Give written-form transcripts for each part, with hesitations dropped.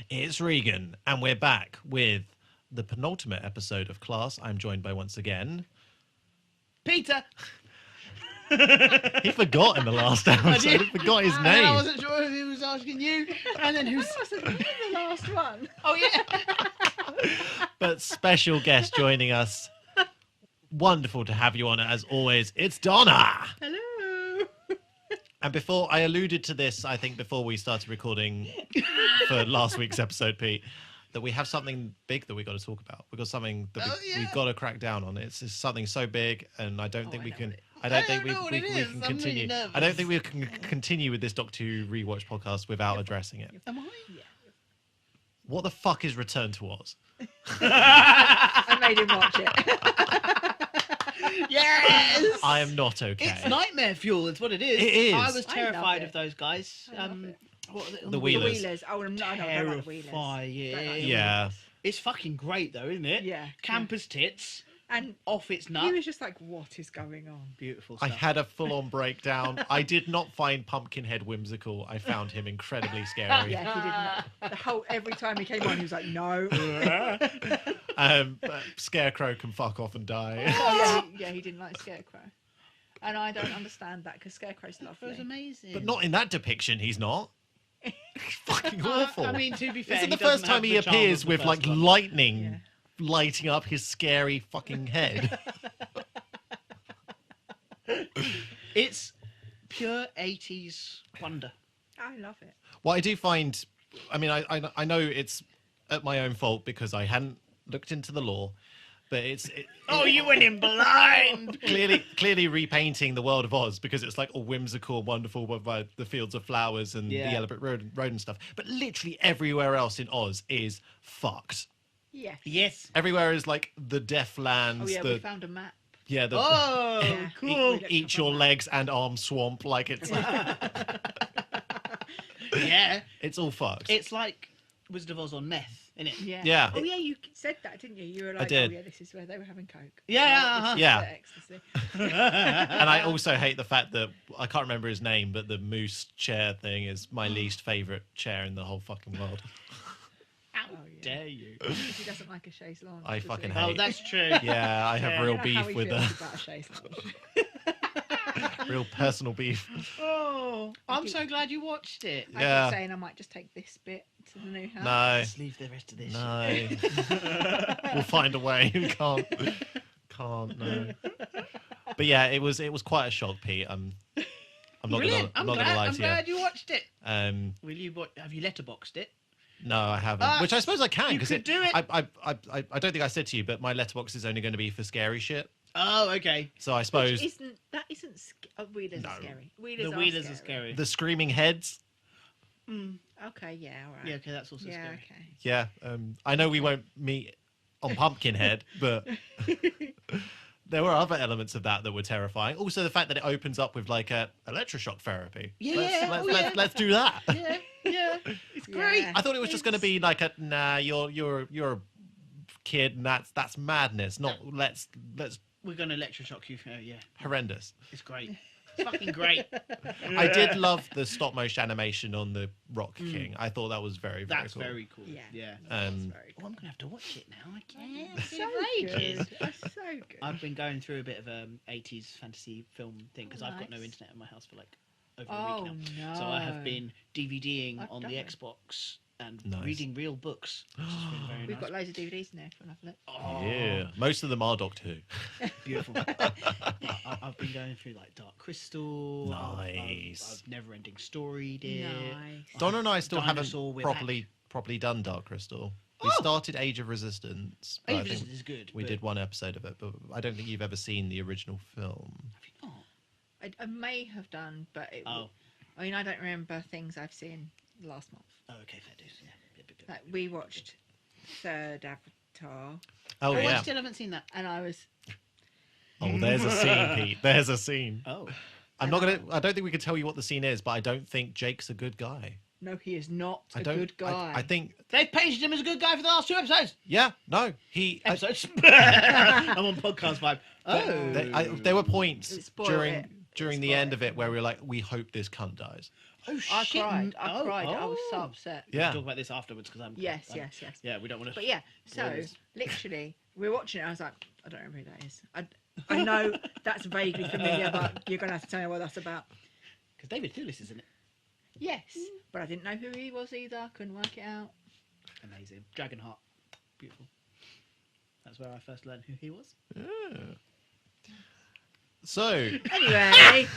It's Reegan, and we're back with the penultimate episode of Class. I'm joined by once again Peter. He forgot in the last episode. He forgot his And name. I wasn't sure if he was asking you. And then who's? I wasn't in the last one. Oh yeah. But special guest joining us. Wonderful to have you on, as always. It's Donna. Hello. And before I alluded to this, I think before we started recording for last week's episode, Pete, that we have something big that we got to talk about. We've got something that we've got to crack down on. It's something so big, and I don't think we can. I don't think we can continue. I don't think we can continue with this Doctor Who rewatch podcast without addressing it. Am I? Yeah. What the fuck is Return to Oz? I made him watch it. Yes. I am not okay. It's nightmare fuel. It's what it is. It is. I was I terrified love of those guys. I love it. What are they, The The Wheelers. Wheelers. Oh, no, I don't like the Wheelers. Terrifying. Don't like the Yeah. Wheelers. It's fucking great though, isn't it? Yeah. Campers tits And off its nut. he was just like, what is going on? Beautiful I stuff. had a full-on breakdown. I did not find Pumpkinhead whimsical. I found him incredibly scary. Yeah, he didn't. The whole, every time he came on, he was like, no. But Scarecrow can fuck off and die. Yeah, he didn't like Scarecrow. And I don't understand that because Scarecrow's It was lovely. amazing. But not in that depiction, he's not. He's fucking awful. I mean, to be fair, Isn't he the first doesn't time have he the charm appears of the with first like one. lightning Yeah. lighting up his scary fucking head? It's pure 80s wonder. I love it. What I do find, I mean, I know it's at my own fault because I hadn't looked into the lore, but Oh, you went in blind. clearly repainting the world of Oz because it's like all whimsical and wonderful by the fields of flowers and Yeah. the Yellow Brick Road and stuff. But literally everywhere else in Oz is fucked. Yes. Yes. Everywhere is like the deaf lands. Oh, yeah, we found a map. yeah, the Oh, Yeah. cool. eat your legs and arm swamp. Like it's Yeah. it's all fucked. It's like Wizard of Oz on meth, isn't it? Yeah. Yeah. Oh, yeah, you said that, didn't you? You were like, did. oh, yeah, this is where they were having Coke. Yeah, Oh, this is yeah. their ecstasy. And I also hate the fact that I can't remember his name, but the moose chair thing is my least favourite chair in the whole fucking world. How Oh, yeah. dare you? Because he doesn't like a chaise lounge. I does fucking he? hate- Oh, that's true. Yeah, I have Yeah. real I don't know how beef he with feels the about a chaise lounge. real personal beef. Oh, I'm so glad you watched it. I Yeah. keep saying I might just take this bit to the new house. No, Let's leave the rest of this. no. We'll find a way. We can't. No. But yeah, it was quite a shock, Pete. I'm not Brilliant. gonna I'm lie to glad you watched it. you. Will you? Have you letterboxed it? No, I haven't. Which I suppose I can you because could do it. I don't think I said to you, but my letterbox is only going to be for scary shit. Oh, okay. So I suppose That isn't Wheelers No. are scary. The Wheelers are scary. the screaming heads. Okay, yeah, all right. Yeah, okay, that's also Yeah, scary. okay. Yeah, I know we won't meet on Pumpkinhead, but there were other elements of that were terrifying. Also, the fact that it opens up with like a electroshock therapy. Yeah, Let's do that. Yeah, it's great. Yeah. I thought it was just going to be like you're a kid and that's madness. Not let's We're gonna electroshock you. Oh, yeah, horrendous. it's great. It's fucking great. I did love the stop motion animation on the Rock King. I thought that was very That's cool. very cool. Yeah. Yeah. That's Um, very Oh, I'm gonna have to watch it now. I can't. It's It's so ages. good. It's so good. I've been going through a bit of 80s fantasy film thing because I've got no Nice. internet in my house for like over a Oh, week now. no. So I have been DVDing I've on the done it. Xbox and Nice. reading real books, which has been very We've nice. got loads of DVDs in there for another look. Oh, Yeah, most of them are Doctor Who. beautiful. I've been going through like Dark Crystal. Nice. I've Never Ending Story did. Nice. Donna and I still Dinosaur haven't with properly done Dark Crystal. We Oh! started Age of Resistance. but Age I of think Resistance is good. we but did one episode of it, but I don't think you've ever seen the original film. Have you not? I may have done, but Oh. I mean, I don't remember things I've seen last month. Oh, okay, fair dues. Yeah. Like we watched Third Avatar, Oh, I yeah. still haven't seen that. and I was Oh, there's a scene, Pete. There's a scene. Oh. I don't think we can tell you what the scene is, but I don't think Jake's a good guy. no, he is not I a don't. good guy. I think. They've painted him as a good guy for the last 2 episodes. Yeah. No. Episodes. I'm on podcast vibe. Oh. There were points Spoil during it. during the end of it where we were like, we hope this cunt dies. Oh I shit! cried. I Oh, cried. I was so oh. upset. We Yeah. can talk about this afterwards because I'm. Yes, I'm- yes, yes. Yeah, we don't want to. But yeah, so Spoilers. literally, we were watching it. I was like, I don't remember who that is. I know that's vaguely familiar, but you're gonna have to tell me what that's about. Because David Thewlis is in it. Yes, but I didn't know who he was either. Couldn't work it out. Amazing. Dragonheart. Beautiful. That's where I first learned who he was. So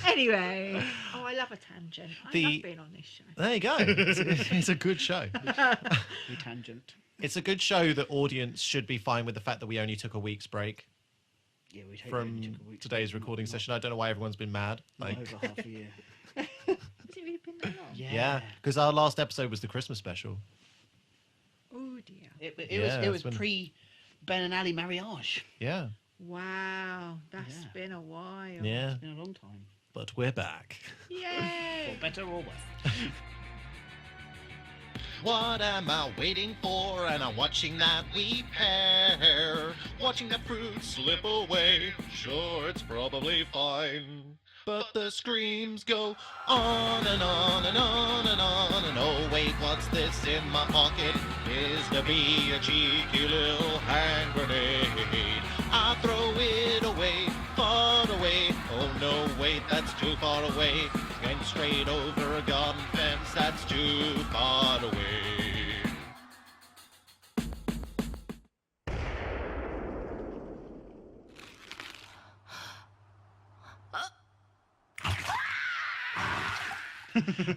Anyway. Oh, I love a tangent. I love being on this show. there you go. It's a good show. We tangent. It's a good show that audience should be fine with the fact that we only took a week's break Yeah, we from today's recording session. I don't know why everyone's been mad. Not Like, over half a year. Has it really been that long? yeah, because our last episode was the Christmas special. Oh dear. It Yeah, was it's been- pre Ben and Ali marriage. Yeah, Wow, that's Yeah. been a while. yeah, It's been a long time. but we're back. Yay! For better or worse. What am I waiting for? And I'm watching that we pair. Watching that fruit slip away. Sure, it's probably fine. But the screams go on and on and on and on. And oh, wait, what's this in my pocket? Is to be a cheeky little hand grenade. I throw it away, far away. Oh no, wait, that's too far away. Going straight over a garden fence, that's too far away.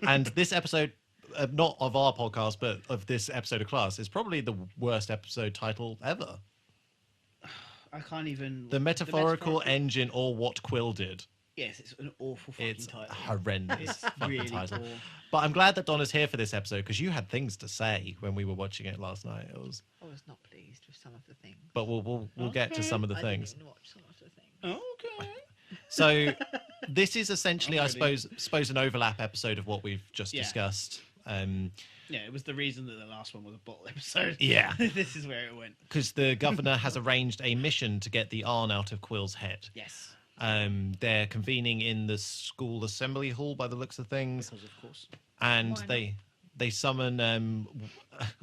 And this episode, not of our podcast, but of this episode of Class, is probably the worst episode title ever. I can't even. The metaphorical engine, or what Quil did. Yes, it's an awful fucking It's title. horrendous It's fucking really title. poor. But I'm glad that Donna's here for this episode because you had things to say when we were watching it last night. It was, I was not pleased with some of the things. but we'll get to some of the I things. didn't watch some of the things. Okay. So this is essentially, I Already. suppose, an overlap episode of what we've just Yeah. discussed. Yeah, it was the reason that the last one was a bottle episode. Yeah. This is where it went. Because the governor has arranged a mission to get the Arn out of Quill's head. Yes. They're convening in the school assembly hall by the looks of things, Because of course. and Why they summon.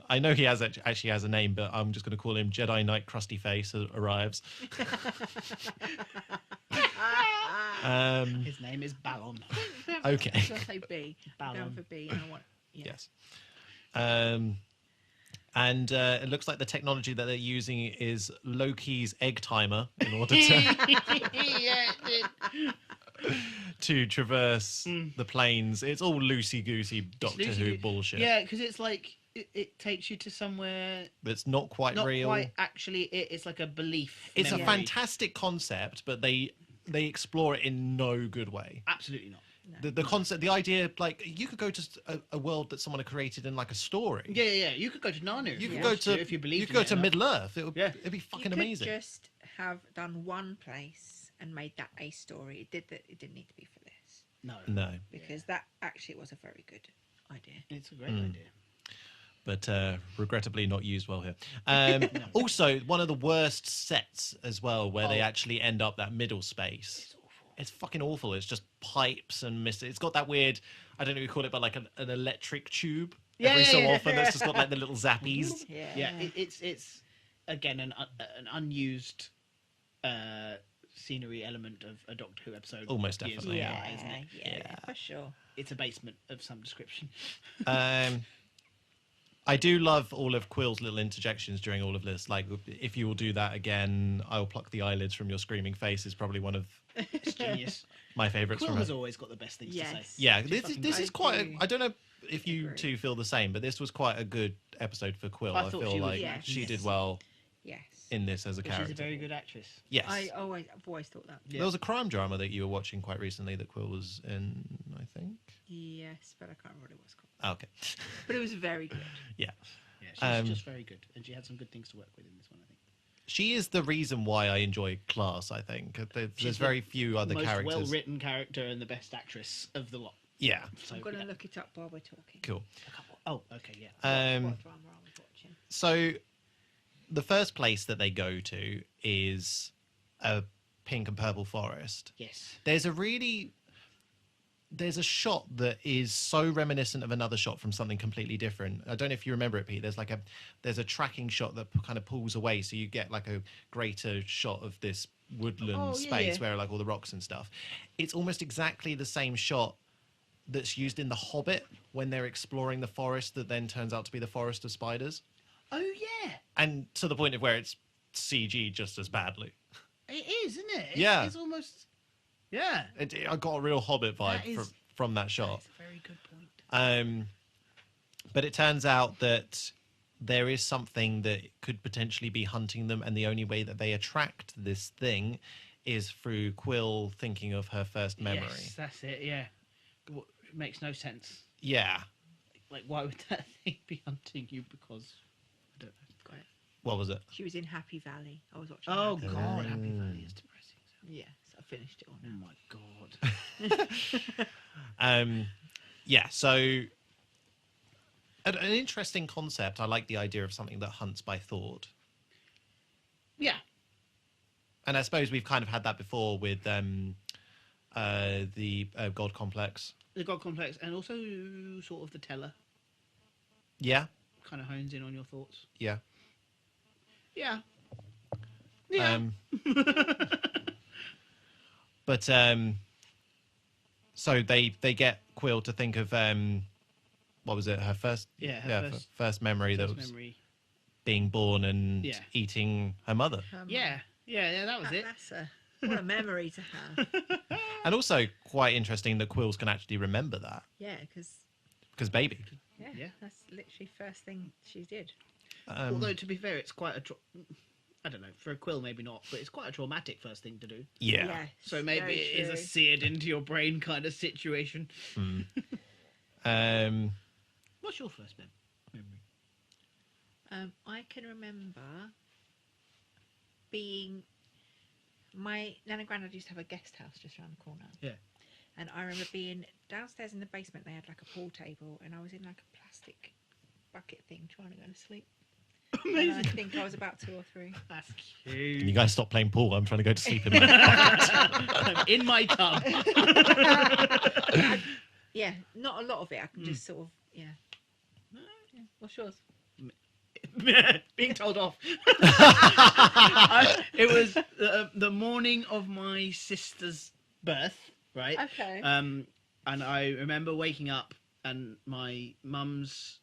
I know he actually has a name, but I'm just going to call him Jedi Knight Crusty Face arrives. His name is Ballon. Okay. Should I say B? I'm going Ballon. for B. And I want. Yeah. Yes. And it looks like the technology that they're using is Loki's egg timer in order to Yeah, it did. to traverse the planes. It's all loosey-goosey Doctor Who Loosey-goosey. bullshit. Yeah, because it's like it takes you to somewhere It's not quite not real. quite actually. It's like a belief. It's a memory. fantastic concept, but they explore it in no good way. Absolutely not. The concept, the idea, like you could go to a world that someone had created in like a story. Yeah. You could go to Narnia. You if could you go wanted to if you believed. you could go in it to enough. Middle Earth. Yeah. It'd be fucking you amazing. could just have done one place and made that a story. It didn't need to be for this No, because that actually was a very good idea. it's a great idea. But regrettably not used well here. Also, one of the worst sets as well, where they actually end up that middle space. It's awful. It's fucking awful. It's just pipes and mist. It's got that weird, I don't know what you call it, but like an electric tube every so often. That's just got like the little zappies. Yeah, it's again an unused scenery element of a Doctor Who episode. Almost years definitely, ago, yeah, isn't it? yeah, for sure. It's a basement of some description. I do love all of Quill's little interjections during all of this. Like, if you will do that again, I will pluck the eyelids from your screaming face is probably one of It's genius. my favourites Quill from has it. always got the best things to say. Yes. Yeah, Just this fucking is I quite. do I don't know if you agree. two feel the same, but this was quite a good episode for Quill. I I thought feel she was- like Yes. she did Yes. well Yes. in this as a But character. she's a very good actress. Yes. I've always thought that. Yeah. There was a crime drama that you were watching quite recently that Quill was in, I think. Yes, but I can't remember what it was called. Oh, okay. But it was very good. Yeah. Yeah, she's just very good, and she had some good things to work with in this one, I think. She is the reason why I enjoy Class, I think. There's She's very few other most characters. well-written character and the best actress of the lot. Yeah. So, I'm going to yeah. look it up while we're talking. Cool. Oh, okay, yeah. What drama I was watching. So the first place that they go to is a pink and purple forest. Yes. There's a really there's a shot that is so reminiscent of another shot from something completely different. I don't know if you remember it, Pete. There's a tracking shot that kind of pulls away, so you get like a greater shot of this woodland space where like all the rocks and stuff. It's almost exactly the same shot that's used in The Hobbit when they're exploring the forest that then turns out to be the forest of spiders. Oh yeah, And to the point of where it's CG just as badly. it is, isn't it? Yeah. It's almost. Yeah. I got a real Hobbit vibe from that shot. That's a very good point. But it turns out that there is something that could potentially be hunting them, and the only way that they attract this thing is through Quil thinking of her first memory. Yes, that's it. Yeah, it makes no sense. Yeah. Like, why would that thing be hunting you? Because I don't know. Got it. What was it? She was in Happy Valley. I was watching. Oh Happy God, Valley. Happy Valley is depressing. Yeah, so I finished it all Oh now. my God. Yeah, so an interesting concept. I like the idea of something that hunts by thought. Yeah. And I suppose we've kind of had that before with the God Complex. The God Complex, and also sort of the Teller Yeah, kind of hones in on your thoughts. yeah. Yeah. Yeah. But so they get Quil to think of what was it? Her first first memory that was being born and Yeah. eating her mother. Yeah, that was it. What a memory to have. And also quite interesting that Quills can actually remember that Yeah, because baby. Yeah. that's literally first thing she did. Although, to be fair, it's quite a... I don't know, for a Quil maybe not, but it's quite a traumatic first thing to do. Yeah. Yes, So maybe very it is a true. seared into your brain kind of situation. What's your first memory? I can remember being... My Nan and Grandad used to have a guest house just around the corner. Yeah. And I remember being downstairs in the basement, they had like a pool table, and I was in like a plastic bucket thing trying to go to sleep. And I think I was about 2 or 3. That's Can cute. you guys stop playing pool? I'm trying to go to sleep in my I'm in my tub. Yeah, not a lot of it. I can just sort of, yeah. What's yours? Being told off. It was the morning of my sister's birth, right? Okay. And I remember waking up, and my mum's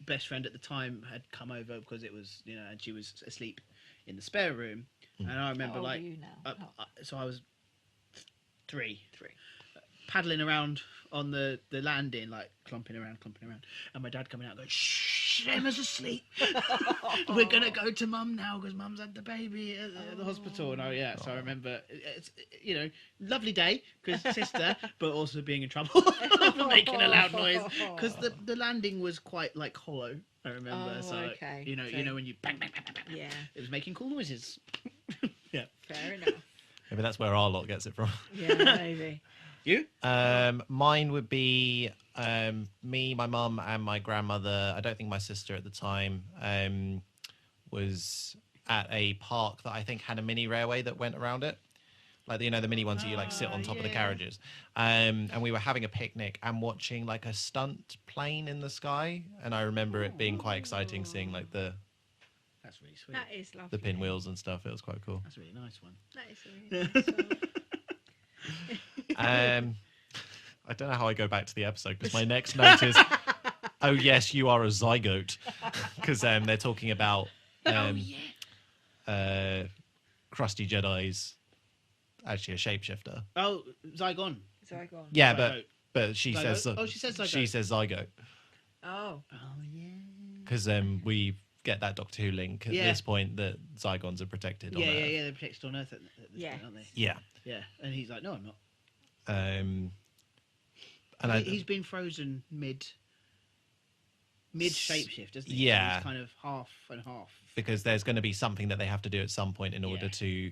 best friend at the time had come over because it was, and she was asleep in the spare room. And I remember, How old like, are you now? so I was 3. Paddling around on the landing, like clumping around, and my dad coming out going, "Shh, Emma's asleep. We're gonna go to Mum now because Mum's had the baby at the hospital." And so I remember, it's lovely day because sister, but also being in trouble for making a loud noise because the landing was quite like hollow. I remember, Oh, so okay. you know when you bang bang bang bang, bang, Yeah, it was making cool noises. fair enough. Maybe that's where our lot gets it from. Yeah, maybe. You? Mine would be me, my mum, and my grandmother. I don't think my sister at the time was at a park that I think had a mini railway that went around it. Like, the mini ones that you like sit on top of the carriages. And we were having a picnic and watching like a stunt plane in the sky. And I remember it being quite exciting seeing like the That's really sweet. That is lovely. the pinwheels and stuff. It was quite cool. That's a really nice one. That is a really nice one. I don't know how I go back to the episode because my next note is, oh yes, you are a zygote, because they're talking about crusty Jedi's actually a shapeshifter. Oh, Zygon. Zygon. Yeah, Zygote. but she Zygote? says Oh, she says Zygote. she says zygote Oh. Oh yeah. because we get that Doctor Who link at Yeah. this point that Zygons are protected. Yeah, on yeah, Earth. yeah. They're protected on Earth at this Yeah. point, aren't they? Yeah. Yeah. And he's like, no, I'm not. And He's been frozen mid shapeshift, isn't he? Yeah. He's kind of half and half. because there's going to be something that they have to do at some point in order Yeah. to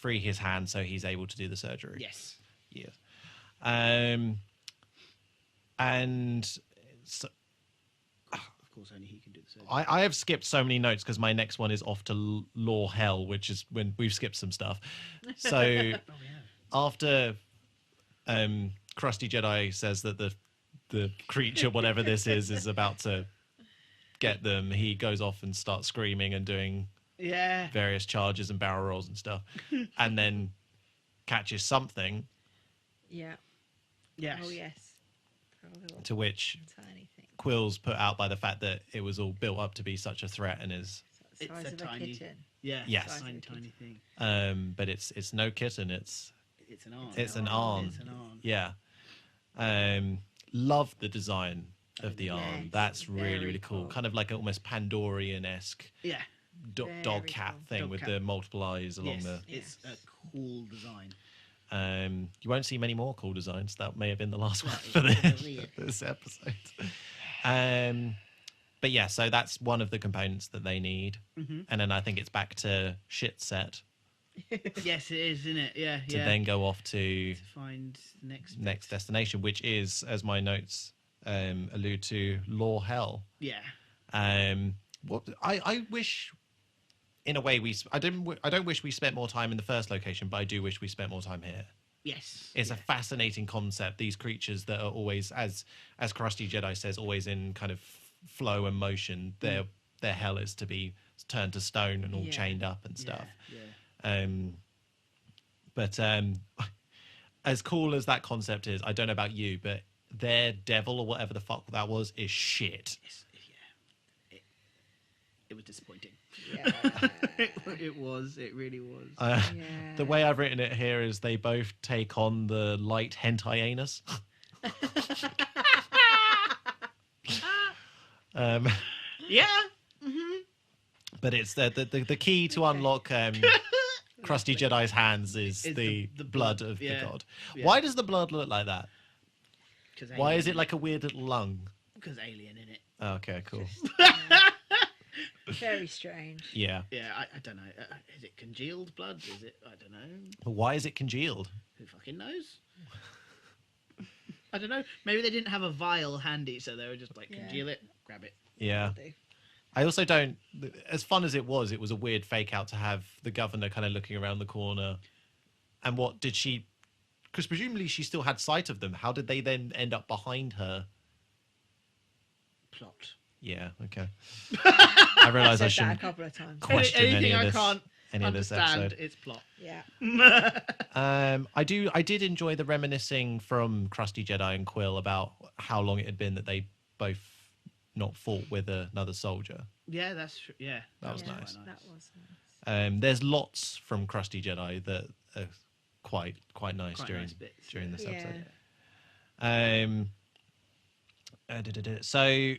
free his hand so he's able to do the surgery. Yes. Yeah. And so, Of course, only he can do the surgery. I have skipped so many notes because my next one is off to Law Hell, which is when we've skipped some stuff. So Oh yeah. after crusty Jedi says that the creature, whatever this is about to get them, he goes off and starts screaming and doing various charges and barrel rolls and stuff, and then catches something. Yeah. Yes. Oh yes. Oh, little To which tiny thing. Quill's put out by the fact that it was all built up to be such a threat and is. It's Size a of tiny- kitten. Yeah. Yes. Tiny thing. But it's no kitten. It's It's an arm. It's an arm. It's an arm. yeah. Love the design of the arm. Yes, That's really very really cool. cool. Kind of like almost Pandorian-esque Yeah. Very dog cat cool. thing Dog with cat. the multiple eyes along Yes. the. It's Yes. a cool design. You won't see many more cool designs. That may have been the last one That is for probably it. this episode. But yeah, so that's one of the components that they need, Mhm. and then I think it's back to shit set Yes, it is, isn't it? Yeah. to then go off to to find the next bit. destination, which is, as my notes allude to, Law Hell. Yeah. What I wish, in a way, I don't wish we spent more time in the first location, but I do wish we spent more time here. Yes. It's a fascinating concept. These creatures that are always, as Crusty Jedi says, always in kind of flow and motion. Their hell is to be turned to stone and all Yeah. chained up and stuff. Yeah. But as cool as that concept is, I don't know about you, but their devil or whatever the fuck that was is shit. It was disappointing. Yeah. It was. It really was. Yeah. The way I've written it here is they both take on the light hentai anus. Yeah. But it's the key to unlock Crusty Jedi's hands is the blood of the god. Yeah. Why does the blood look like that? Why is it Alien. like a weird little lung? Because alien in it. Oh, okay, cool. Very strange. Yeah. Yeah, I don't know. Is it congealed blood? Is it? I don't know. But why is it congealed? Who fucking knows? I don't know. Maybe they didn't have a vial handy, so they were just like, Yeah. congeal it, grab it. Yeah. Do. I also don't. As fun as it was a weird fake out to have the governor kind of looking around the corner. And what did she? Because presumably she still had sight of them. How did they then end up behind her? Plot. Yeah. Okay. I realise I Said that a shouldn't couple of times. question any Anything of I this. can't Any of this understand, episode. it's plot. Yeah. I did enjoy the reminiscing from Crusty Jedi and Quil about how long it had been that they both not fought with another soldier. Yeah, that's true. Yeah, That was Yeah, nice. quite That was nice. There's lots from Crusty Jedi that are quite nice Quite during nice bits, during this yeah. episode. So,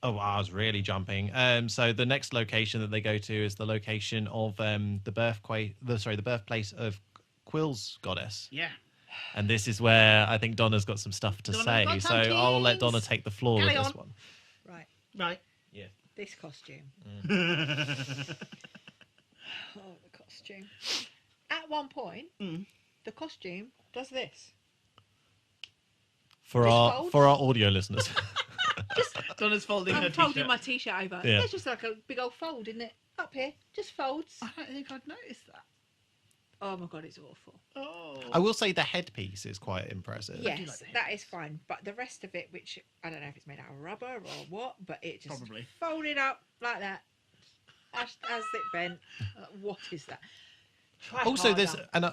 I was really jumping. So the next location that they go to is the location of the birthplace of Quill's goddess. Yeah. And this is where I think Donna's got some stuff to Donna's say. got So some I'll let things. Donna take the floor with Carry this on. one. Right. Right. Yeah. This costume. Oh, the costume. At one point, the costume does this. For Just our folds. audio listeners. Donna's folding her I'm folding t-shirt. my t-shirt over. Yeah. There's just like a big old fold, isn't it? Up here, just folds. I don't think I'd noticed that. Oh my god, it's awful. Oh. I will say the headpiece is quite impressive. Yes, like the that is fine. But the rest of it, which I don't know if it's made out of rubber or what, but it just Probably. folded up like that, as it bent. What is that? Try Also, harder. this and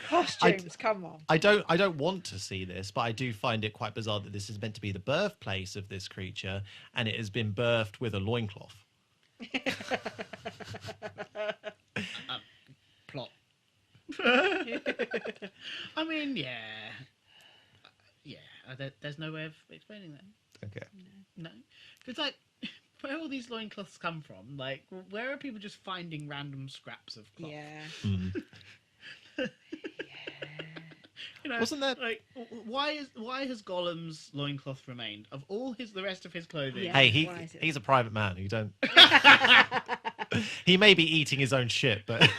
costumes. Come on. I don't want to see this, but I do find it quite bizarre that this is meant to be the birthplace of this creature, and it has been birthed with a loincloth. Plot. I mean, yeah. Yeah. There's no way of explaining that. Okay. No. Because, like, where all these loincloths come from? Like, where are people just finding random scraps of cloth? Yeah. Mm. You know, Wasn't there- like why has Gollum's loincloth remained of all the rest of his clothing? Yeah. Hey, Why is it- he's a private man. You don't. He may be eating his own shit, but It's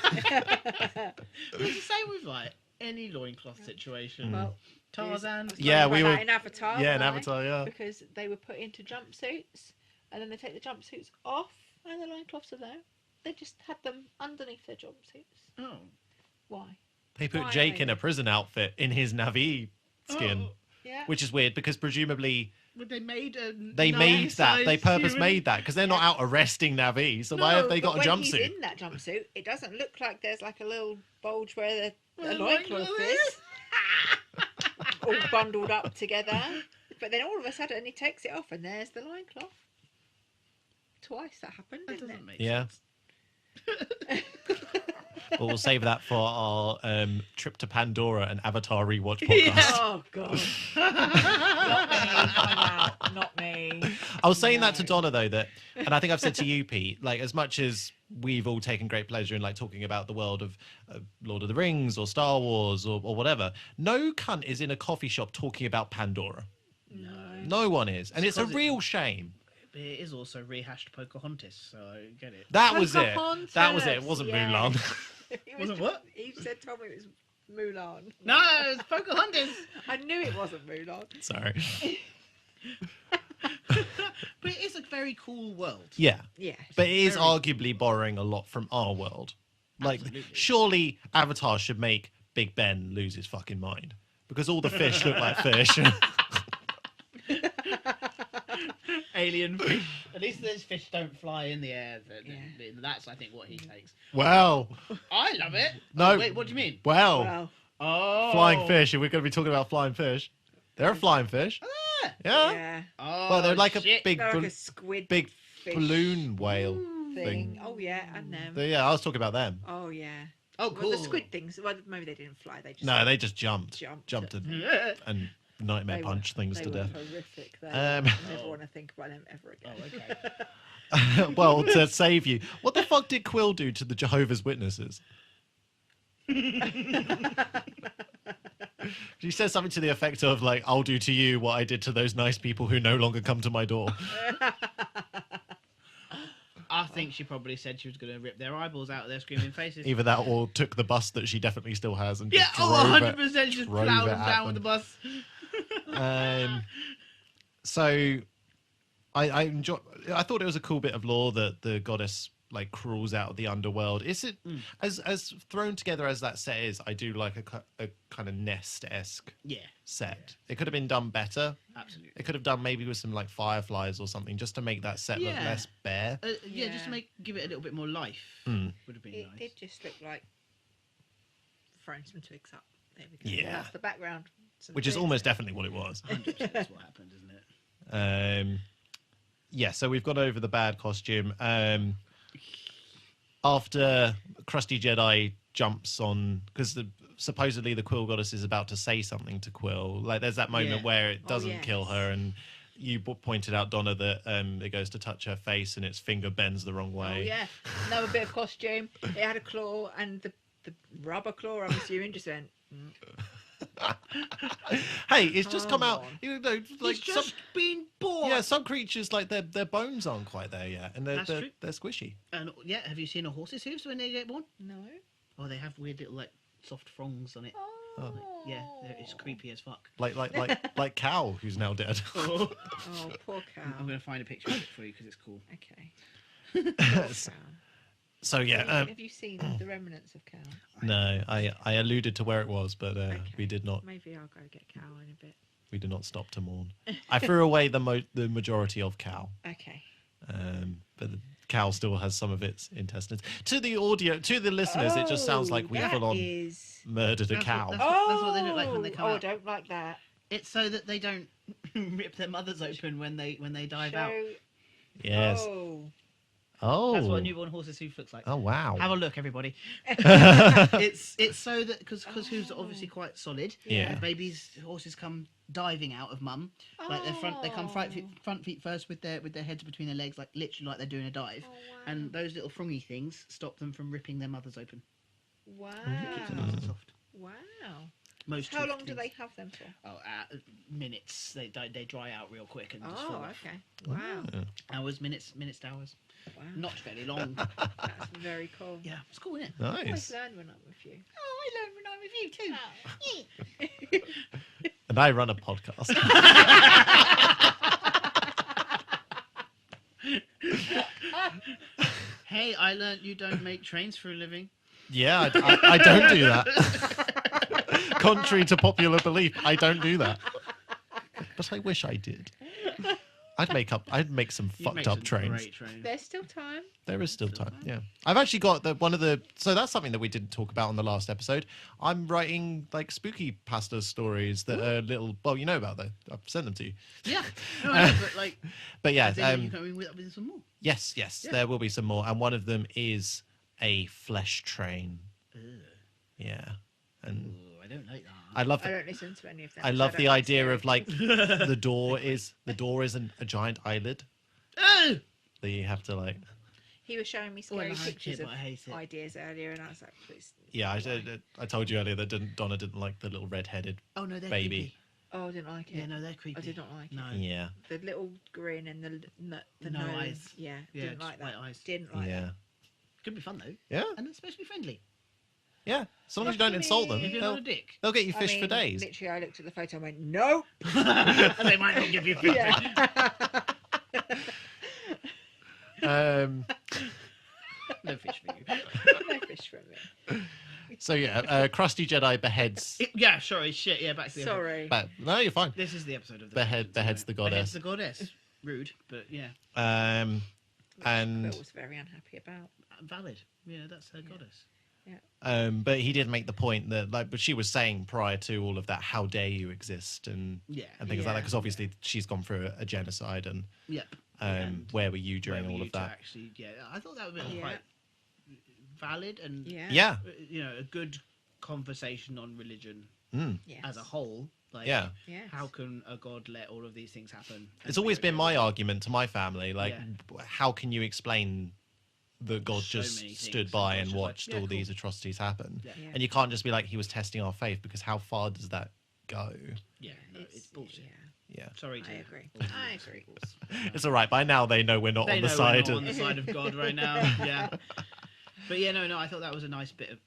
the same with like any loincloth situation. Well, Tarzan. Yeah, like we that were- in Avatar. yeah, in right? Avatar, yeah. Because they were put into jumpsuits, and then they take the jumpsuits off, and the loincloths are there. They just had them underneath their jumpsuits. Oh, Why? They put Why, Jake in a Amy? prison outfit in his Navi skin, Yeah. which is weird because presumably But they made a they made that. They Navi-sized purpose human. made that because they're not out arresting Navi. So why No, have they got a When jumpsuit? he's in that jumpsuit, it doesn't look like there's like a little bulge where the Where the loincloth loincloth is. All bundled up together. But then all of a sudden he takes it off and there's the loincloth. Twice that happened, That didn't doesn't it? make Yeah. sense. But we'll save that for our trip to Pandora and Avatar rewatch podcast. Oh god. Not me. I was saying that to No. Donna though, that, and I think I've said to you, Pete, like as much as we've all taken great pleasure in like talking about the world of Lord of the Rings or Star Wars or whatever, no cunt is in a coffee shop talking about Pandora. No. No one is, and it's a Because it- real shame. But it is also rehashed Pocahontas, so I get it. That was it. Pocahontas, That was it. It wasn't yeah. Mulan. Wasn't what? He said, told me it was Mulan. No, it's Pocahontas. I knew it wasn't Mulan. Sorry. But it is a very cool world. Yeah, Yeah. but it is Very- arguably borrowing a lot from our world. Like, Absolutely. surely Avatar should make Big Ben lose his fucking mind because all the fish look like fish. Alien fish. At least those fish don't fly in the air. Yeah. That's, I think, what he takes. Well, I love it. No. Oh, wait, what do you mean? well, Wow. Oh. flying fish. If we're going to be talking about flying fish, they're a flying fish. Ah. Yeah. Yeah. Oh, Well, they're like shit. a big, They're like a squid big fish balloon whale thing. thing. Oh yeah, and them. Yeah, I was talking about them. Oh yeah. Oh, Well, cool. the squid things. Well, maybe they didn't fly. They just No, they just jumped Jumped. and nightmare They were- punch things they to were death. horrific. They Um, never Oh. want to think about them ever Oh, again. okay. Well, to save you, what the fuck did Quil do to the Jehovah's Witnesses? She says something to the effect of like, "I'll do to you what I did to those nice people who no longer come to my door." I think she probably said she was going to rip their eyeballs out of their screaming faces. Either that or took the bus that she definitely still has and Yeah, just oh, drove 100% just drove plowed it them at down with the them. bus. So I enjoy. I thought it was a cool bit of lore that the goddess like crawls out of the underworld. Is it as thrown together as that set is? I do like a kind of nest-esque Yeah, set. It could have been done better. absolutely. It could have done maybe with some like fireflies or something, just to make that set look Yeah. less bare. Yeah, just to give it a little bit more life Mm. would have been It nice. did just look like throwing some twigs up. There we go. Yeah. That's the background. Some Which is twigs. almost definitely what it was. 100% that's what happened, isn't it? Yeah, so we've gone over the bad costume. After Crusty Jedi jumps on, because supposedly the Quil goddess is about to say something to Quil. Like there's that moment Yeah. where it Oh, doesn't kill yes. her, and you pointed out, Donna, that it goes to touch her face and its finger bends the wrong Oh way. yeah. Another bit of costume. It had a claw, and the rubber claw, I'm assuming, just went. Hey, it's just come Come out. on. You know, like He's just been born. yeah, some creatures like their bones aren't quite there yet, and That's they're true. squishy. And yeah, have you seen a horse's hooves when they get born? No. Oh, they have weird little like soft thongs on it. Oh. Yeah, it's creepy as fuck. Like Cal, who's now dead. Oh. Oh, poor cow. I'm gonna find a picture of it for you because it's cool. Okay. Poor cow. So yeah, Have you seen the remnants of cow? no, I alluded to where it was, but Okay. we did not. Maybe I'll go get cow in a bit. We did not stop to mourn. I threw away the majority of cow, Okay. but the cow still has some of its intestines. To the listeners, it just sounds like we that full on is- murdered a That's cow. what- that's what they look like when they come Oh, I out. don't like that. It's so that they don't rip their mothers open when they dive out. Yes. Oh. Oh. That's what a newborn horse's hoof looks like. Oh wow. Have a look, everybody. It's so that because hooves are obviously quite solid. Yeah. The babies horses come diving out of mum. Like they come front feet first with their heads between their legs, like literally like they're doing a dive. Oh, wow. And those little frongy things stop them from ripping their mothers open. Wow. Keeps them nice and soft. Wow. Most How hoofed long do things. they have them for? Oh, minutes. They dry out real quick and just fall Oh, off. okay. Wow. Hours, minutes to hours. Wow. Not very long. That's very cool. Yeah, it's cool, isn't it? I always Nice. learn when I'm with you. Oh, I learned when I'm with you too. And I run a podcast. Hey, I learned you don't make trains for a living. Yeah, I don't do that. Contrary to popular belief, I don't do that. But I wish I did. I'd make some You'd fucked make up some trains. great trains. There's still time. There is still time. Yeah, I've actually got so that's something that we didn't talk about on the last episode. I'm writing like spooky pasta stories that are little. Well, you know about that. I've sent them to you. Yeah. No, I know, but like, But yeah, you can with some more. yes, Yeah. there will be some more, and one of them is a flesh train. Yeah, and Ooh, I don't like that. I love I it. don't listen to any of them. I so love don't the know idea scary. of like the door is a giant eyelid Oh! that you have to like. He was showing me Oh, I scary like pictures it, of but I hate it. ideas earlier, and I was like, please. Yeah, I told you earlier that Donna didn't like the little red-headed Oh no, they're baby. creepy. Oh, I didn't like it. Yeah, no, they're creepy. I did not like it. No. Yeah, The little grin and the No nose. eyes. Yeah, Yeah, didn't just like that. white eyes. Didn't like yeah, that. Could be fun though, yeah, and it's supposed to be friendly. yeah. As long as you don't insult them, If you're not a dick, they'll get you I fish for mean, days. Literally, I looked at the photo and went, no. and they might not give you food. No fish for you. No fish from me. So yeah, crusty Jedi beheads. Yeah, sorry, shit. Yeah, back to the episode. Sorry. But no, you're fine. This is the episode of the Beheads the Beheads goddess. the goddess. Rude, but yeah, And Quil was very unhappy about. valid. Yeah, that's her goddess. but he did make the point that but she was saying prior to all of that, how dare you exist and Yeah. things like that, Yeah. because obviously she's gone through a genocide and Yep. where were you during Where were all you of to that? Actually, yeah, I thought that was Yeah. quite valid and Yeah. Yeah. you know, a good conversation on religion Yes. as a whole. Like, Yeah. Yes. how can a god let all of these things happen? It's always been my argument to my family, like, Yeah. how can you explain that God So just many stood things, by and and God's just like, watched yeah, all cool. these atrocities happen? Yeah. Yeah. And you can't just be like, he was testing our faith, because how far does that go? Yeah, no, it's bullshit. Yeah, Yeah. Sorry to I agree. all the I agree. peoples. It's all right. By now, they know we're not They on the know we're side. not on the side of God right now. Yeah, but yeah, no, I thought that was a nice bit of,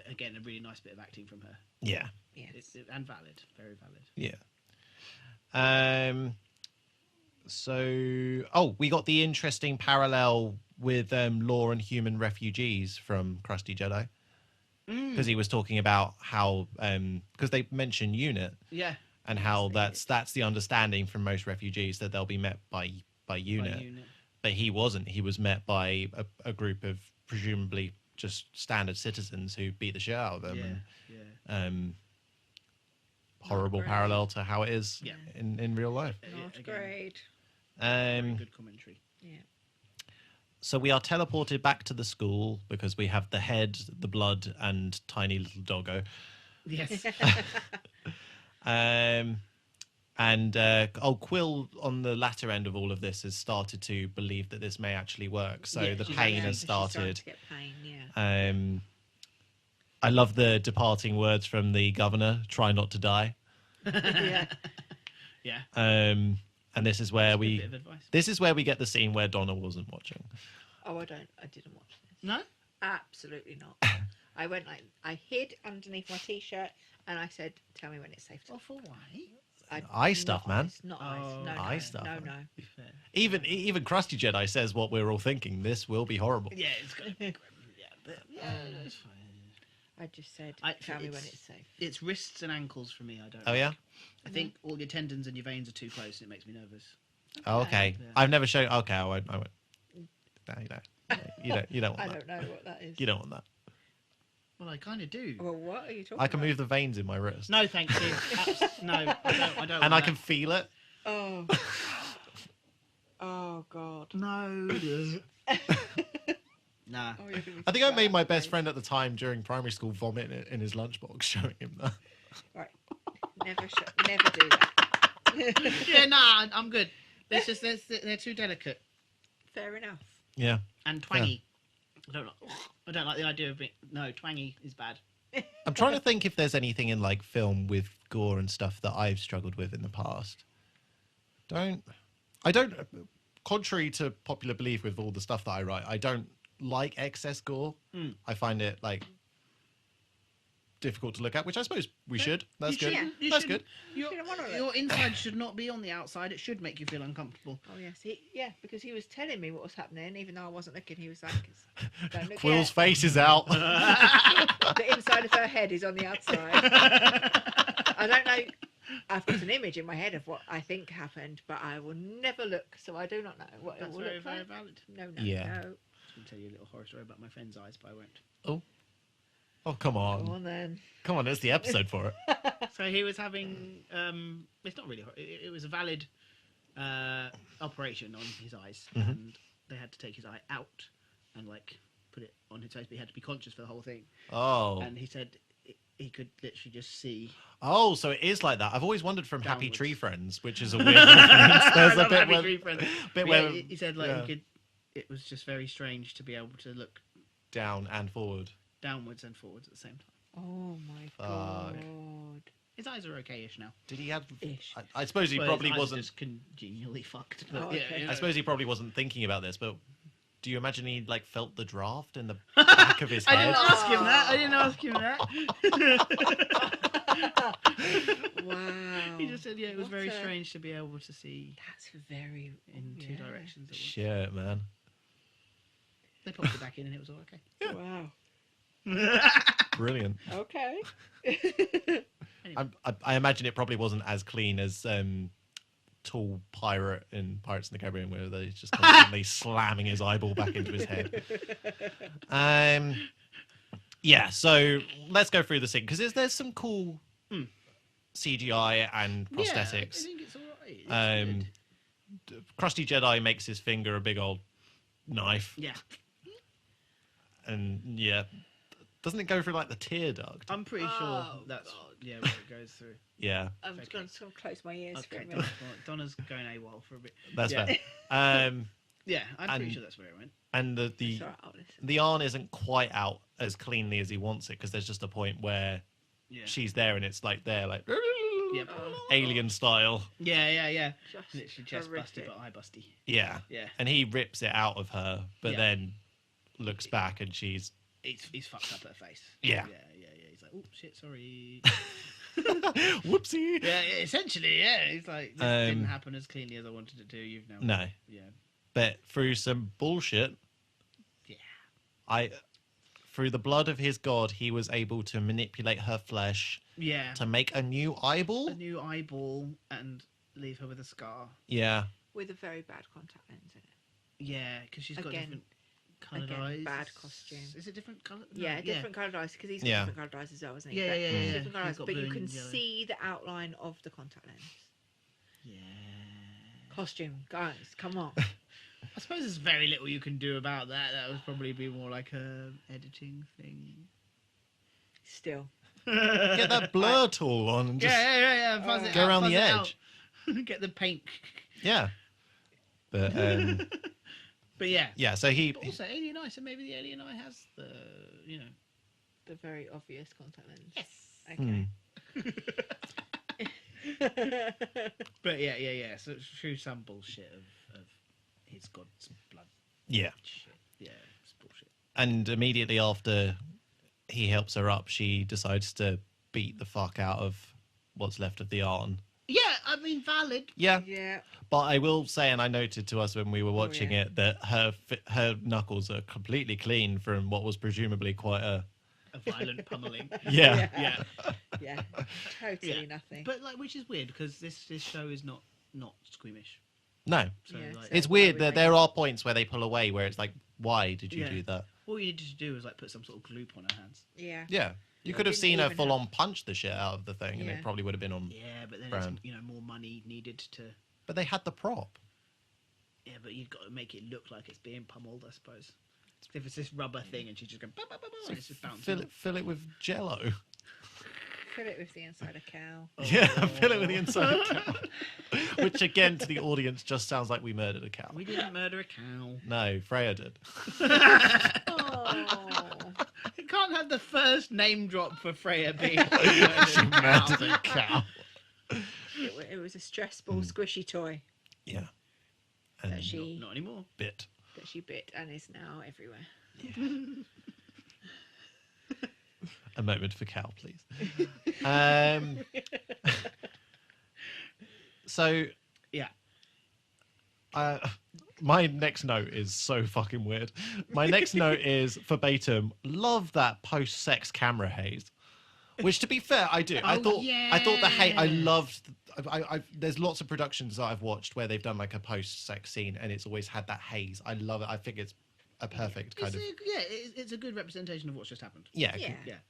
again, a really nice bit of acting from her. Yeah. Yes. And valid, very valid. Yeah. So, we got the interesting parallel with law and human refugees from Crusty Jedi, because he was talking about how because they mentioned unit Yeah, and how they that's the understanding from most refugees, that they'll be met by unit. But he wasn't. He was met by a group of presumably just standard citizens who beat the shit out of them. Yeah, And, horrible great. parallel to how it is Yeah. in real life. Not again. great. Very good commentary. Yeah. So we are teleported back to the school because we have the head, the blood, and tiny little doggo. Yes. Quil on the latter end of all of this has started to believe that this may actually work. So Yeah, the she's pain actually- has She's starting started. to get pain. Yeah. I love the departing words from the governor: "Try not to die." Yeah. Yeah. And this is where Good bit of advice. this is where we get the scene where Donna wasn't watching. Oh, I didn't watch this. No. Absolutely not. I hid underneath my t-shirt and I said, "Tell me when it's safe to." Well, for why? Eye stuff, man. Not Oh. ice. No, Eye no, stuff, No, man. no. Fair. Even Crusty Jedi says what we're all thinking. This will be horrible. Yeah, it's good. Yeah, but yeah, it's fine. I just said, I- "Tell me when it's- it's safe." It's wrists and ankles for me. I don't. Oh yeah. I think all your tendons and your veins are too close, and it makes me nervous. Oh, okay. Yeah. I've never shown. Okay, I won't. No, you don't want I that. don't know what that is. You don't want that. Well, I kind of do. Well, what are you talking I can about? move the veins in my wrist. No, thank you. No, I don't. I don't. And want I that. can feel it. Oh. Oh God. No. Nah. Oh, you're gonna be I think I made my bad, best please. friend at the time during primary school vomit in his lunchbox, showing him that. Right. Never do that. Yeah, nah. I'm good. It's just they're too delicate Fair enough. Yeah. and twangy. I don't like the idea of being. No, twangy is bad. I'm trying to think if there's anything in like film with gore and stuff that I've struggled with in the past. I don't. Contrary to popular belief with all the stuff that I write, I don't like excess gore. I find it like difficult to look at, which I suppose we should. That's You good. shouldn't- you That's shouldn't. good. Your, Shouldn't wanna look. your inside should not be on the outside. It should make you feel uncomfortable. Oh yes, because he was telling me what was happening, even though I wasn't looking. He was like, "Don't look Quill's yet." face is out. The inside of her head is on the outside. I don't know. I've got an image in my head of what I think happened, but I will never look, so I do not know what That's it will very, look very like. valid. No, Yeah. no. I'm going to tell you a little horror story about my friend's eyes, but I won't. Oh, come Go on. on then. Come on, that's the episode for it. So he was having, it's not really, it was a valid operation on his eyes, Mhm. and they had to take his eye out and like put it on his face, but he had to be conscious for the whole thing. Oh. And he said he could literally just see. Oh, so it is like that. I've always wondered from Happy Downwards. Tree Friends, which is a weird reference. There's a Not bit Happy where, Tree Friends. bit But where yeah, he said like yeah. he could. It was just very strange to be able to look down and forward. downwards and forwards at the same time. Oh my Fuck. god. His eyes are okay-ish now. Did he have? Ish. I suppose he Well, probably his eyes are wasn't. just congenially fucked. But Oh, yeah, okay. you know. I suppose he probably wasn't thinking about this, but do you imagine he like felt the draft in the back of his I head? didn't ask him that. I didn't ask him that. Wow. He just said, yeah, it was What very a- strange to be able to see That's very in two yeah. directions at once. Shit, man. They popped it back in and it was all okay. Wow. Brilliant. Okay. I imagine it probably wasn't as clean as Tall Pirate in Pirates in the Caribbean, where they're just constantly slamming his eyeball back into his head. Yeah, so let's go through the scene because there's some cool CGI and Yeah, I prosthetics. think it's all right. It's Um, good. Crusty Jedi makes his finger a big old knife, Yeah, and yeah, doesn't it go through like the tear duct? I'm pretty sure Oh, that's God. yeah what it goes through. Yeah, I'm just going to close my ears for Okay, a minute. Donna's going AWOL for a bit. that's Yeah. fair. Yeah, I'm pretty And- sure that's where it went. And the It's all right, I'll listen. the yarn isn't quite out as cleanly as he wants it because there's just a point where Yeah. she's there and it's like there, like Yep. alien style. Yeah. Just Literally chest busted, horrific. but eye busty. Yeah, Yeah. and he rips it out of her, but Yeah. then looks back and she's He's fucked up her face. Yeah. Yeah. He's like, oh shit, sorry. whoopsie. Yeah, essentially, yeah. He's like, this didn't happen as cleanly as I wanted it to. You've now. No, Yeah. but through some bullshit, Yeah. through the blood of his god, he was able to manipulate her flesh Yeah. to make a new eyeball. A new eyeball and leave her with a scar. Yeah, With a very bad contact lens in it. Yeah, because she's got Again- different coloured again, eyes. bad costume. Is it different colour? No, Yeah, different coloured eyes because he's got Yeah. different coloured eyes as well, isn't he? Yeah, But yeah. different He's coloured eyes, got but blue you can and yellow. see the outline of the contact lens. Yeah. Costume, guys, come on. I suppose there's very little you can do about that. That would probably be more like a editing thing. Still. get that blur tool on and just Yeah. Fuzz it go out, around fuzz the it edge. out. Get the paint. Yeah, but But yeah. yeah. So he But also, alien eye. So maybe the alien eye has the, The very obvious contact lens. Yes. Okay. But yeah. So it's through some bullshit of his god's blood yeah. shit. Yeah, it's bullshit. And immediately after he helps her up, she decides to beat the fuck out of what's left of the yarn. Yeah, I mean, valid. Yeah, Yeah. but I will say, and I noted to us when we were watching yeah. it, that her knuckles are completely clean from what was presumably quite a A violent pummeling. yeah. Yeah. Yeah. Totally Yeah. nothing. But like, which is weird because this show is not squeamish. No, So Yeah, like, so- it's weird that there are points where they pull away where it's like, why did you Yeah. do that? all you needed to do was like put some sort of gloop on her hands. yeah. Yeah, you Yeah, could have didn't seen her even full have- on punch the shit out of the thing, and Yeah. it probably would have been on. Yeah, but then Brand. it's more money needed to. But they had the prop. Yeah, but you've got to make it look like it's being pummeled, I suppose. If it's this rubber thing and she's just going, bah, bah, bah, bah, and it's just bouncing. Fill it with Jello. Fill it with the inside of cow. Yeah, fill it with the inside of cow. Which again, to the audience, just sounds like we murdered a cow. We didn't murder a cow. No, Freya did. Oh. It can't have the first name drop for Freya being She murdered murdered a cow. It was a stressful, squishy toy Yeah. that And she Not anymore. bit. bit and is now everywhere. A moment for Cal, please. So Yeah. My next note is so fucking weird. My next note is verbatim. Love that post-sex camera haze. Which, to be fair, I do. I thought the haze. I loved. There's lots of productions that I've watched where they've done like a post-sex scene, and it's always had that haze. I love it. I think it's a perfect kind of. It's a good representation of what's just happened. Yeah.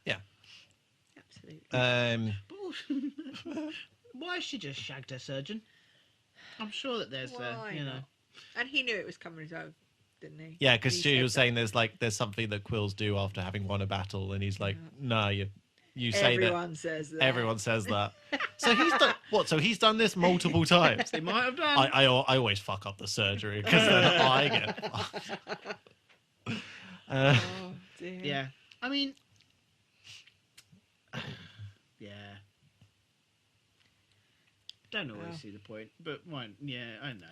Yeah. Absolutely. But why has she just shagged her surgeon? I'm sure that there's, Why you know. not? And he knew it was coming as well, didn't he? Yeah, because He she said was that. saying there's something that Quills do after having won a battle, and he's like, no, you say Everyone that. says that. Everyone says that. So he's done what? So he's done this multiple times. They might have done. I always fuck up the surgery because then I get fucked. Oh dear. Yeah. I mean, yeah. Don't always see the point, but why? Yeah, I know.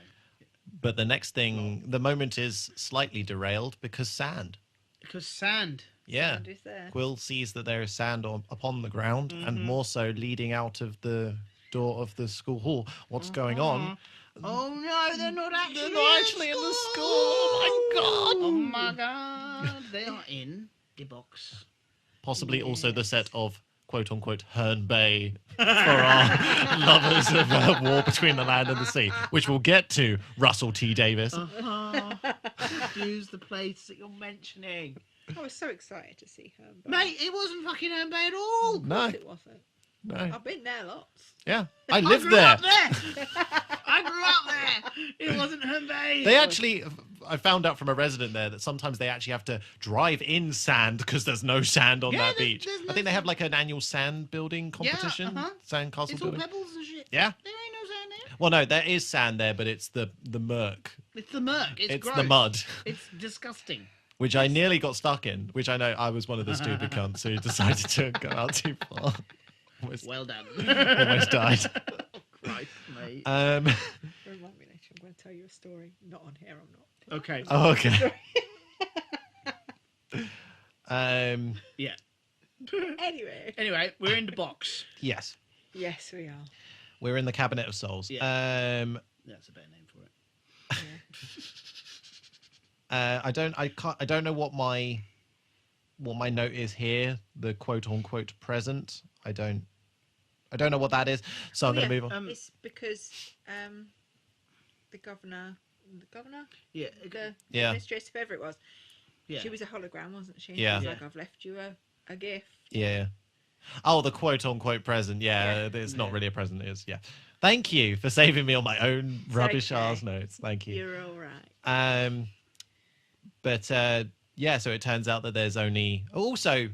But the next thing, the moment is slightly derailed because sand. Because sand. Yeah. Sand is there. Quill sees that there is sand upon the ground, and more so leading out of the door of the school hall. What's going on? Oh no, they're not actually. They're not actually in the school. Oh Oh my god, they are in the box. Possibly also the set of quote-unquote Herne Bay for our lovers of War Between the Land and the Sea, which we'll get to, Russell T. Davis. Use the place that you're mentioning. I was so excited to see her. Mate, it wasn't fucking Herne Bay at all. No, It wasn't. no. I've been there lots. Yeah, I lived grew there. up there. I grew up there. It wasn't Herne Bay. They actually, I found out from a resident there that sometimes they actually have to drive in sand because there's no sand on that beach. there's I think they have like an annual sand building competition, sand castle It's all building. pebbles and shit. Yeah. There ain't no sand there. Well, no, there is sand there, but it's the murk. It's the murk. It's gross. the mud, It's disgusting. which I nearly got stuck in. Which I know I was one of the stupid cunts who decided to go out too far. Well done. Almost died. Right, mate. Remind me later. I'm going to tell you a story. Not on here. I'm not. Okay. Oh, okay. Yeah. Anyway. Anyway, we're in the box. Yes, Yes, we are. we're in the Cabinet of Souls. Yeah. That's a better name for it. Yeah. I don't know what my note is here. The quote unquote present. I don't know what that is. So I'm going to move on. It's because the governor, Yeah. the Yeah. mistress, whoever it was, Yeah. she was a hologram, wasn't she? Yeah. She was Yeah. like, I've left you a gift. Yeah. Oh, the quote unquote present. Yeah, it's not really a present. It's Thank you for saving me on my own rubbish ass notes. Thank you. You're all right. But yeah, so it turns out that there's only also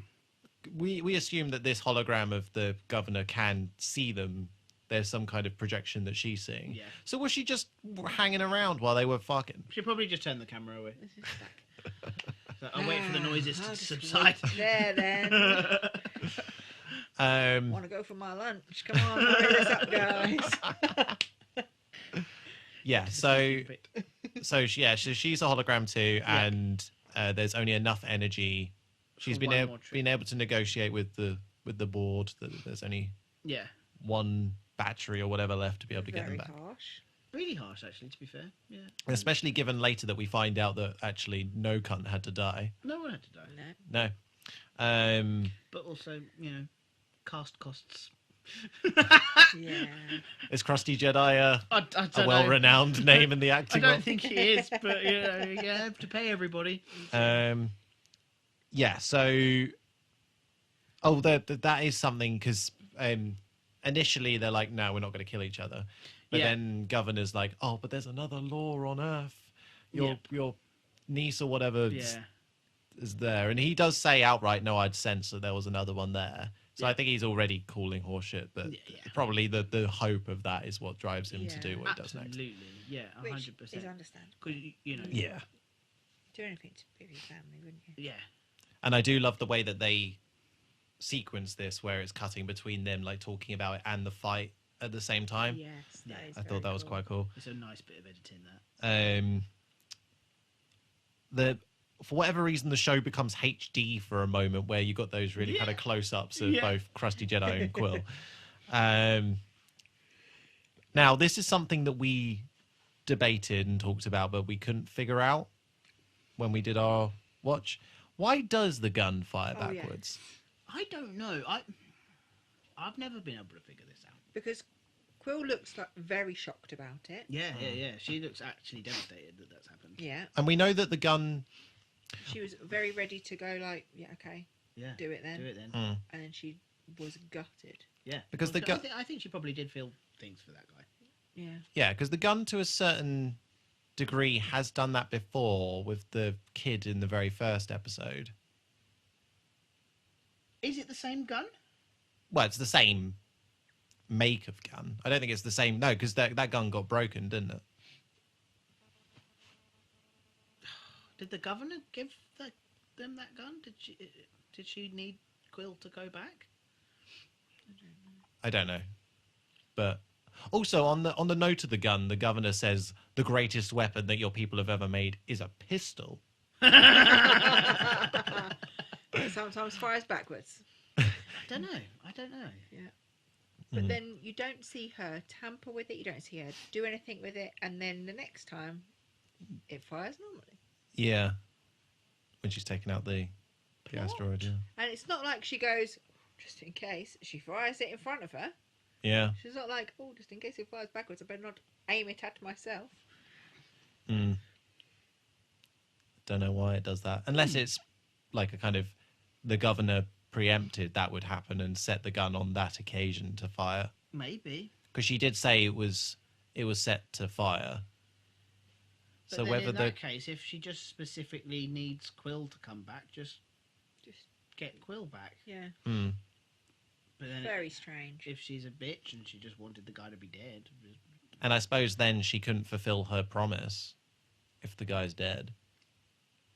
we assume that this hologram of the governor can see them. There's some kind of projection that she's seeing. Yeah. So was she just hanging around while they were fucking? She probably just turned the camera away. This is back. So I'll wait for the noises I'll to just subside. wait there then. Want to go for my lunch? Come on, hurry this up, guys. Yeah. So she's a hologram too, and there's only enough energy. She's For been one more trip. able to negotiate with the board that there's only Yeah. one battery or whatever left to be able to get them Very back. harsh. Really harsh, actually, to be fair. Yeah. Especially given later that we find out that actually no cunt had to die. No one had to die. No. No. But also, you know, cast costs. Yeah. Is Crusty Jedi I a don't know. well-renowned name in the I acting don't world? think it is, but you know, you have to pay everybody. Yeah, so that is something because initially they're like, no, we're not going to kill each other, but Yeah. then Governor's like, oh, but there's another law on Earth. Your niece or whatever is there, and he does say outright, no, I'd sense that there was another one there. So I think he's already calling horseshit, but probably the hope of that is what drives him to do what he does next. Absolutely, yeah, Which 100%. is understandable. Because you know, Yeah. Do anything to be with your family, wouldn't you? yeah, And I do love the way that they sequence this, where it's cutting between them, like talking about it and the fight at the same time. Yes, that is I thought that was quite cool. it's a nice bit of editing. That for whatever reason, the show becomes HD for a moment where you got those really kind of close-ups of both Crusty Jedi and Quil. Now, this is something that we debated and talked about, but we couldn't figure out when we did our watch. Why does the gun fire backwards? I don't know. I've never been able to figure this out. Because Quil looks like very shocked about it. Yeah. She looks actually devastated that that's happened. Yeah. And we know that the gun... She was very ready to go like, okay, do it then. Mm. And then she was gutted. Yeah. Because the gun... I think she probably did feel things for that guy. Yeah. Yeah, because the gun, to a certain degree, has done that before with the kid in the very first episode. Is it the same gun? Well, it's the same make of gun. I don't think it's the same. No, because that gun got broken, didn't it? Did the governor give them that gun? Did she need Quil to go back? I don't know. But also on the note of the gun, the governor says the greatest weapon that your people have ever made is a pistol. It sometimes fires backwards. I don't know. Yeah. But then you don't see her tamper with it. You don't see her do anything with it. And then the next time, it fires normally. Yeah. When she's taking out the asteroid, yeah. And it's not like she goes, just in case. She fires it in front of her. Yeah. She's not like, oh, just in case it fires backwards, I better not aim it at myself. Don't know why it does that. Unless it's like a kind of the governor preempted that would happen and set the gun on that occasion to fire. Maybe. Because she did say it was set to fire. But So then whether in that case, if she just specifically needs Quil to come back, just get Quil back. Yeah. But then Very strange. if she's a bitch and she just wanted the guy to be dead, And I suppose then she couldn't fulfill her promise if the guy's dead.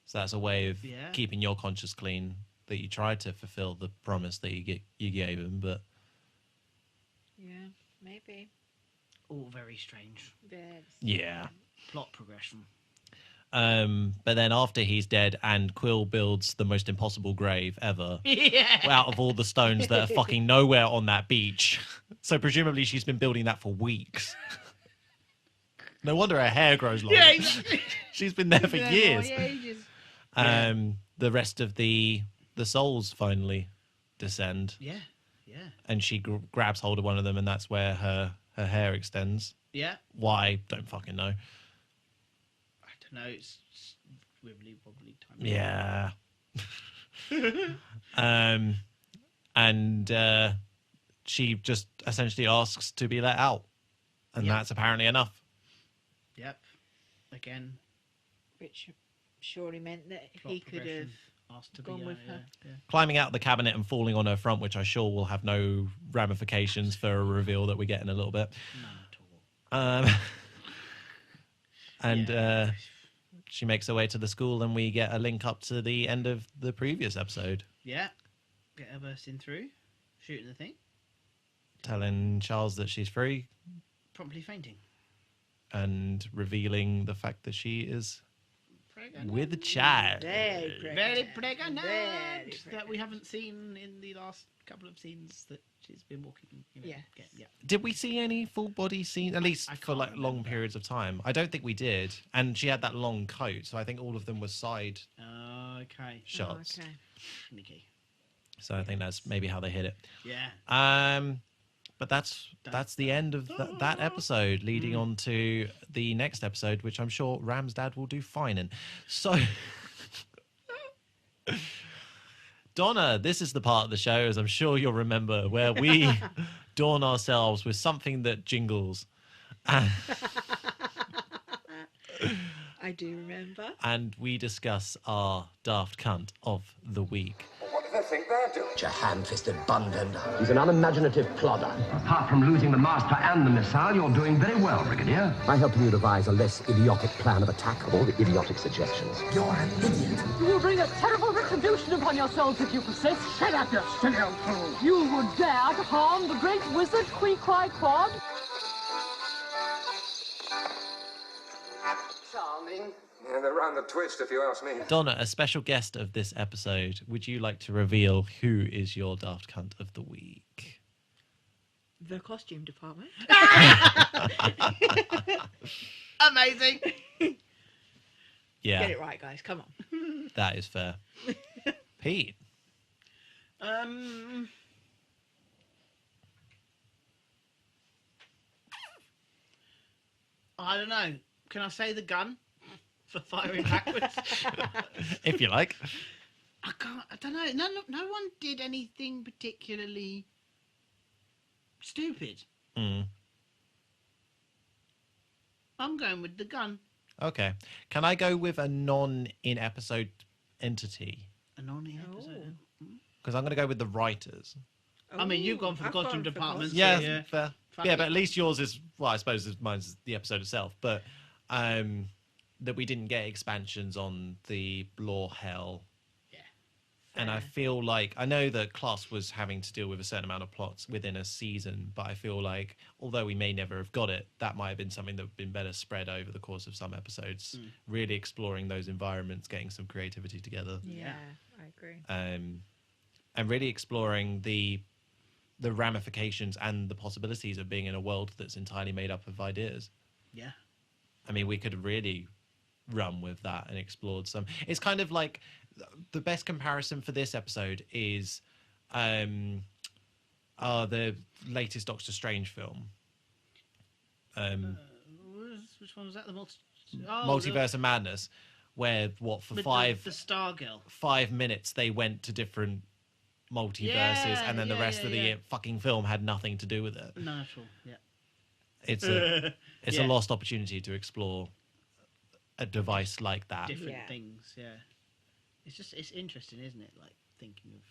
So that's a way of keeping your conscience clean, that you tried to fulfill the promise that you gave him, but... Yeah, maybe. all very strange. Yeah. Plot progression. But then after he's dead and Quil builds the most impossible grave ever out of all the stones that are fucking nowhere on that beach. So presumably she's been building that for weeks. No wonder her hair grows long. Yeah, exactly. She's been there for years. Ages. The rest of the souls finally descend. Yeah. And she grabs hold of one of them, and that's where her hair extends. Yeah. Why? Don't fucking know. I don't know. It's wibbly wobbly time. Yeah. And she just essentially asks to be let out. And that's apparently enough. Yep. Again. Which surely meant that Plot he could have progression. Asked to gone be with her. Yeah. Climbing out of the cabinet and falling on her front, which I sure will have no ramifications for a reveal that we get in a little bit. None at all. And she makes her way to the school, and we get a link up to the end of the previous episode. Yeah. Get her bursting through. Shooting the thing. Telling Charles that she's free. Promptly fainting. And revealing the fact that she is Pregnant. with a child. Very pregnant. Very That we haven't seen in the last couple of scenes that she's been walking. Yeah. Did we see any full body scenes, at least for like long periods of time? I don't think we did. And she had that long coat, so I think all of them were side Okay. shots. Okay. Sneaky. So I think that's maybe how they hit it. Yeah. But that's the end of that episode, leading on to the next episode, which I'm sure Ram's dad will do fine in. So, Donna, this is the part of the show, as I'm sure you'll remember, where we dawn ourselves with something that jingles. I do remember. And we discuss our daft cunt of the week. What do they think they're doing? A ham-fisted bun-bender. He's an unimaginative plodder. Apart from losing the master and the missile, you're doing very well, Brigadier. I helped you devise a less idiotic plan of attack of all the idiotic suggestions. You're an idiot. You will bring a terrible retribution upon yourselves if you persist. Shut up, you silly old fool. You would dare to harm the great wizard Quad? Charming. Yeah, they're round the twist, if you ask me. Donna, a special guest of this episode, would you like to reveal who is your daft cunt of the week? The costume department. Amazing. Yeah, Get it right, guys. Come on. that is fair. Pete. I don't know. Can I say the gun for firing backwards? If you like. I can't. I don't know. No one did anything particularly stupid. Mm. I'm going with the gun. Okay. Can I go with a non-in-episode entity? A non-episode. Because I'm going to go with the writers. I mean, you've gone for the I've costume gone for department. costume. Yeah, Yeah. fair. Fuck Yeah, it. but at least yours is, well, I suppose mine's the episode itself, but that we didn't get expansions on the lore hell. Yeah. And I feel like, I know that Class was having to deal with a certain amount of plots within a season, but I feel like, although we may never have got it, that might have been something that would have been better spread over the course of some episodes, really exploring those environments, getting some creativity together. Yeah, I agree. And really exploring the ramifications and the possibilities of being in a world that's entirely made up of ideas. Yeah. I mean, we could have really run with that and explored some. It's kind of like the best comparison for this episode is the latest Doctor Strange film. Which one was that? The Multiverse of Madness, where for the Stargirl. 5 minutes they went to different multiverses, and then the rest of the fucking film had nothing to do with it. No, at all. Yeah. It's a lost opportunity to explore a device like that. Different things. Yeah. It's interesting, isn't it? Like thinking of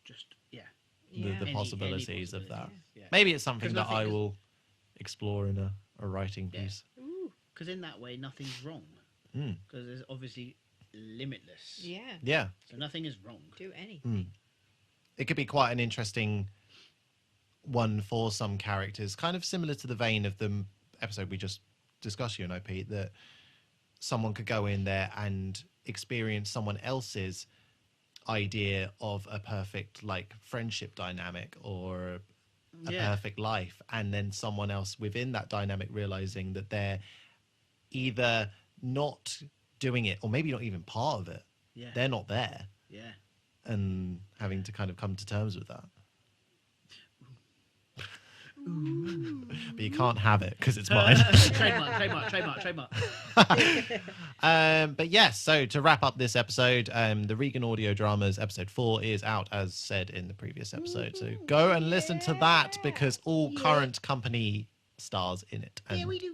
just The possibilities of that. Yeah. Maybe it's something 'Cause that I nothing- will explore in a writing piece. Because in that way, nothing's wrong. Mm. Because it's obviously limitless. Yeah. Yeah. So nothing is wrong. Do anything. It could be quite an interesting one for some characters, kind of similar to the vein of the episode we just discussed, you know, Pete, that someone could go in there and experience someone else's idea of a perfect like friendship dynamic or a perfect life, and then someone else within that dynamic realizing that they're either not doing it or maybe not even part of it. Yeah. They're not there. Yeah. And having to kind of come to terms with that. But you can't have it because it's mine. Trademark. But yes, so to wrap up this episode, the Reegan Audio Dramas episode 4 is out, as said in the previous episode. So go and listen to that because all current company stars in it. And we do.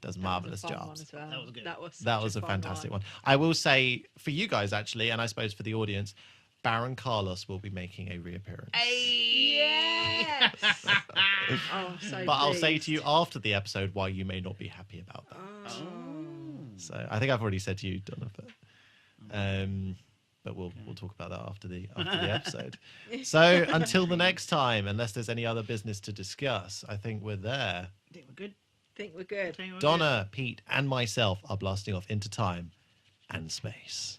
does marvelous That was a fun jobs. one as well. That was good. That was a fantastic one. I will say for you guys actually, and I suppose for the audience, Baron Carlos will be making a reappearance. Yes. Oh, so But I'll say pleased. to you after the episode why you may not be happy about that. So I think I've already said to you, Donna, but we'll talk about that after the episode. So until the next time, unless there's any other business to discuss, I think we're there. I think we're good. Think we're good. Donna, Pete, and myself are blasting off into time and space.